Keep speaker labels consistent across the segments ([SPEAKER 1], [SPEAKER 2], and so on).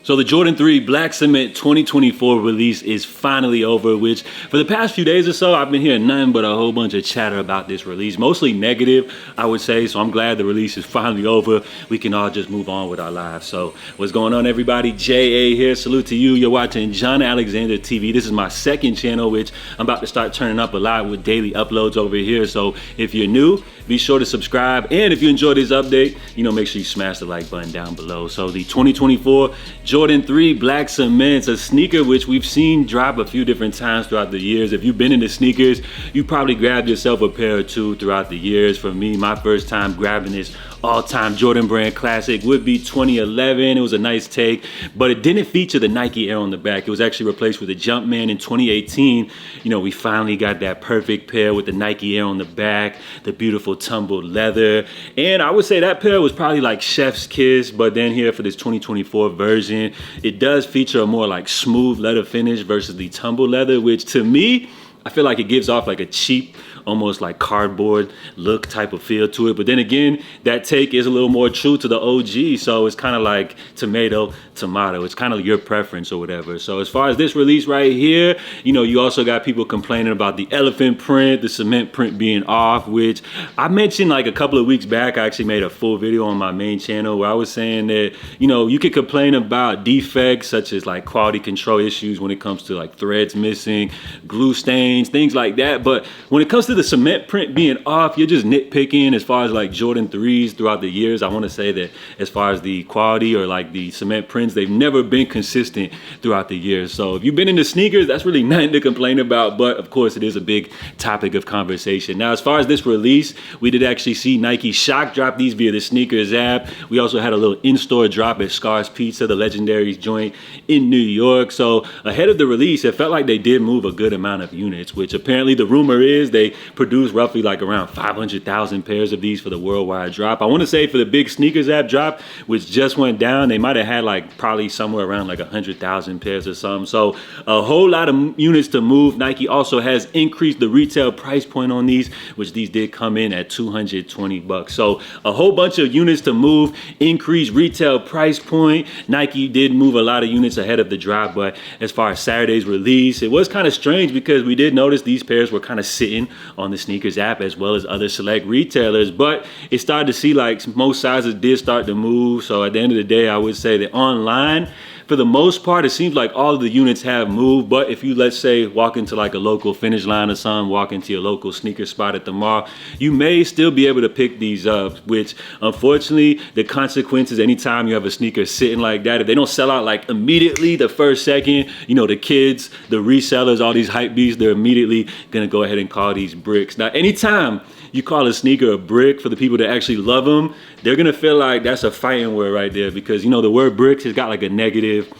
[SPEAKER 1] So the Jordan 3 Black Cement 2024 release is finally over, which for the past few days or so, I've been hearing nothing but a whole bunch of chatter about this release, mostly negative, I would say. So I'm glad the release is finally over. We can all just move on with our lives. So what's going on, everybody? JA here. Salute to you. You're watching John Alexander TV. This is my second channel, which I'm about to start turning up a lot with daily uploads over here. So if you're new, be sure to subscribe. And if you enjoyed this update, make sure you smash the like button down below. So the 2024 Jordan 3 Black Cements, a sneaker which we've seen drop a few different times throughout the years. If you've been into sneakers, you probably grabbed yourself a pair or two throughout the years. For me, my first time grabbing this all-time Jordan brand classic would be 2011. It was a nice take, but it didn't feature the Nike Air on the back. It was actually replaced with a Jumpman in 2018. We finally got that perfect pair with the Nike Air on the back, the beautiful tumbled leather. And I would say that pair was probably like chef's kiss, but then here for this 2024 version, it does feature a more like smooth leather finish versus the tumbled leather, which to me, I feel like it gives off like a cheap, almost like cardboard look type of feel to it. But then again, that take is a little more true to the OG. So it's kind of like tomato. It's kind of your preference or whatever. So as far as this release right here, you also got people complaining about the elephant print, the cement print being off, which I mentioned like a couple of weeks back. I actually made a full video on my main channel where I was saying that, you could complain about defects such as like quality control issues when it comes to like threads missing, glue stains, things like that. But when it comes to the cement print being off, you're just nitpicking. As far as like Jordan 3s throughout the years, I want to say that as far as the quality or like the cement prints, they've never been consistent throughout the years. So if you've been into sneakers, that's really nothing to complain about, but of course it is a big topic of conversation. Now, as far as this release, we did actually see Nike shock drop these via the sneakers app. We also had a little in-store drop at Scar's Pizza, the legendary joint in New York. So ahead of the release, it felt like they did move a good amount of units, which apparently the rumor is they produced roughly like around 500,000 pairs of these for the worldwide drop. I want to say for the big sneakers app drop, which just went down, they might have had like probably somewhere around like 100,000 pairs or something. So a whole lot of units to move. Nike also has increased the retail price point on these, which these did come in at $220. So a whole bunch of units to move, increased retail price point. Nike did move a lot of units ahead of the drop, but as far as Saturday's release, it was kind of strange because we did notice these pairs were kind of sitting on the sneakers app as well as other select retailers, but it started to see like most sizes did start to move. So at the end of the day, I would say that online, for the most part, it seems like all of the units have moved. But if you, let's say, walk into like a local Finish Line or something, walk into your local sneaker spot at the mall, you may still be able to pick these up, which unfortunately, the consequences anytime you have a sneaker sitting like that, if they don't sell out like immediately the first second, the kids, the resellers, all these hype beasts, they're immediately going to go ahead and call these bricks. Now, anytime you call a sneaker a brick, for the people that actually love them, they're gonna feel like that's a fighting word right there, because the word bricks has got like a negative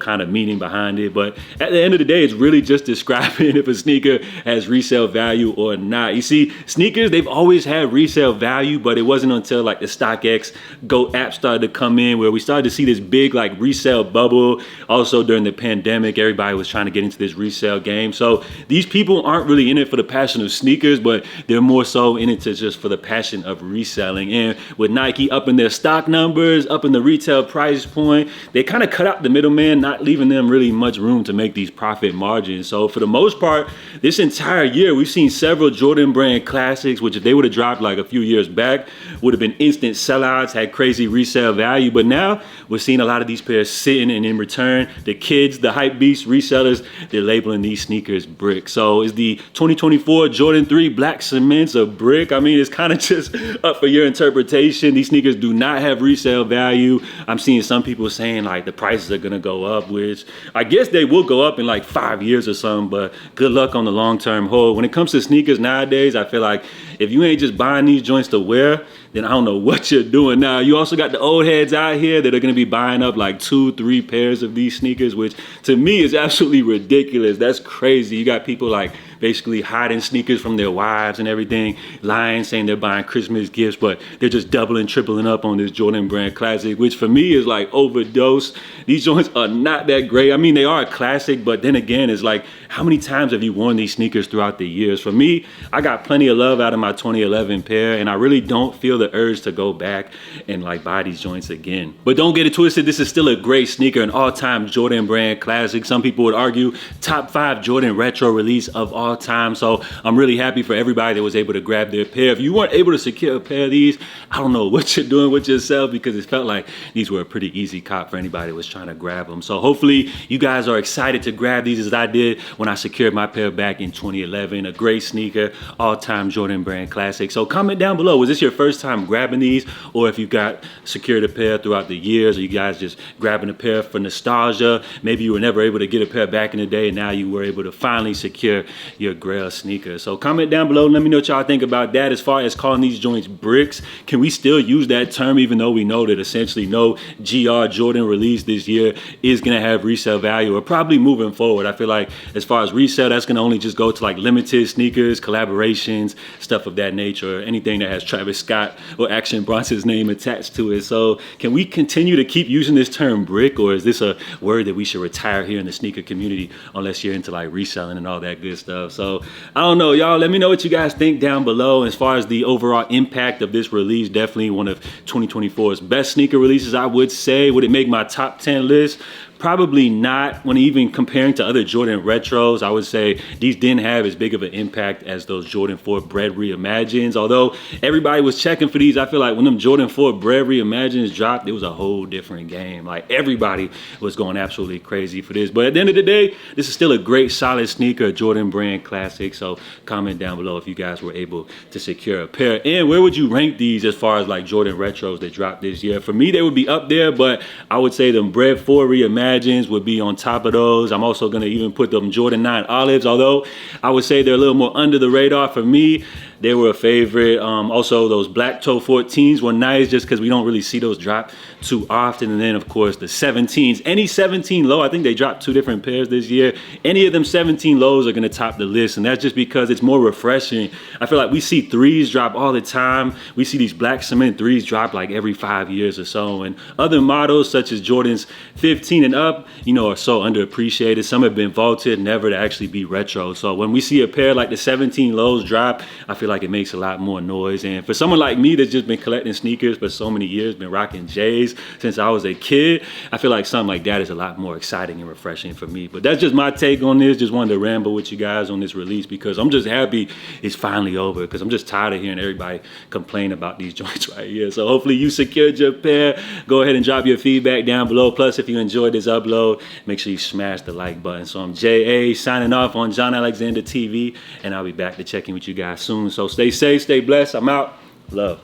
[SPEAKER 1] kind of meaning behind it. But at the end of the day, it's really just describing if a sneaker has resale value or not. You see, sneakers, they've always had resale value, but it wasn't until like the StockX Go app started to come in where we started to see this big like resale bubble. Also during the pandemic, everybody was trying to get into this resale game. So these people aren't really in it for the passion of sneakers, but they're more so in it to just for the passion of reselling. And with Nike upping their stock numbers, upping the retail price point, they kind of cut out the middleman, not leaving them really much room to make these profit margins. So for the most part, this entire year, we've seen several Jordan brand classics, which if they would have dropped like a few years back, would have been instant sellouts, had crazy resale value. But now we're seeing a lot of these pairs sitting, and in return, the kids, the hype beast resellers, they're labeling these sneakers brick. So is the 2024 Jordan 3 Black Cements a brick? I mean, it's kind of just up for your interpretation. These sneakers do not have resale value. I'm seeing some people saying like the prices are gonna go up, which I guess they will go up in like 5 years or something, but good luck on the long-term hold. When it comes to sneakers nowadays, I feel like if you ain't just buying these joints to wear, then I don't know what you're doing. Now, you also got the old heads out here that are gonna be buying up like 2-3 pairs of these sneakers, which to me is absolutely ridiculous. That's crazy. You got people like basically hiding sneakers from their wives and everything, lying, saying they're buying Christmas gifts, but they're just doubling, tripling up on this Jordan brand classic, which for me is like overdose. These joints are not that great. I mean, they are a classic, but then again, it's like, how many times have you worn these sneakers throughout the years? For me, I got plenty of love out of my my 2011 pair, and I really don't feel the urge to go back and like buy these joints again. But don't get it twisted, this is still a great sneaker, an all-time Jordan brand classic. Some people would argue top 5 Jordan retro release of all time. So I'm really happy for everybody that was able to grab their pair. If you weren't able to secure a pair of these, I don't know what you're doing with yourself, because it felt like these were a pretty easy cop for anybody that was trying to grab them. So hopefully you guys are excited to grab these as I did when I secured my pair back in 2011. A great sneaker, all-time Jordan brand classic. So comment down below, was this your first time grabbing these, or if you got secured a pair throughout the years, or you guys just grabbing a pair for nostalgia? Maybe you were never able to get a pair back in the day, and now you were able to finally secure your Grail sneaker. So comment down below, let me know what y'all think about that. As far as calling these joints bricks, can we still use that term, even though we know that essentially no GR Jordan release this year is gonna have resale value, or probably moving forward? I feel like as far as resale, that's gonna only just go to like limited sneakers, collaborations, stuff of that nature, or anything that has Travis Scott or Action Bronson's name attached to it. So can we continue to keep using this term brick, or is this a word that we should retire here in the sneaker community, unless you're into like reselling and all that good stuff? So I don't know, y'all, let me know what you guys think down below. As far as the overall impact of this release, definitely one of 2024's best sneaker releases, I would say. Would it make my top 10 list? Probably not. When even comparing to other Jordan retros, I would say these didn't have as big of an impact as those Jordan 4 Bread Reimagines. Although everybody was checking for these, I feel like when them Jordan 4 Bread Reimagines dropped, it was a whole different game. Like everybody was going absolutely crazy for this. But at the end of the day, this is still a great solid sneaker, a Jordan brand classic. So comment down below if you guys were able to secure a pair. And where would you rank these as far as like Jordan retros that dropped this year? For me, they would be up there, but I would say them Bread 4 Reimagined would be on top of those. I'm also going to even put them Jordan 9 Olives, although I would say they're a little more under the radar for me. They were a favorite. Also, those Black Toe 14s were nice just because we don't really see those drop too often. And then, of course, the 17s. Any 17 low, I think they dropped 2 different pairs this year. Any of them 17 lows are going to top the list, and that's just because it's more refreshing. I feel like we see 3s drop all the time. We see these black cement 3s drop like every 5 years or so. And other models such as Jordans 15 and up, you know, are so underappreciated. Some have been vaulted, never to actually be retro. So when we see a pair like the 17 lows drop, I feel like it makes a lot more noise. And for someone like me that's just been collecting sneakers for so many years, been rocking J's since I was a kid, I feel like something like that is a lot more exciting and refreshing for me. But that's just my take on this. Just wanted to ramble with you guys on this release because I'm just happy it's finally over, because I'm just tired of hearing everybody complain about these joints right here. So hopefully you secured your pair. Go ahead and drop your feedback down below. Plus, if you enjoyed this upload, make sure you smash the like button. So I'm JA signing off on John Alexander TV, and I'll be back to check in with you guys soon. So stay safe, stay blessed. I'm out. Love.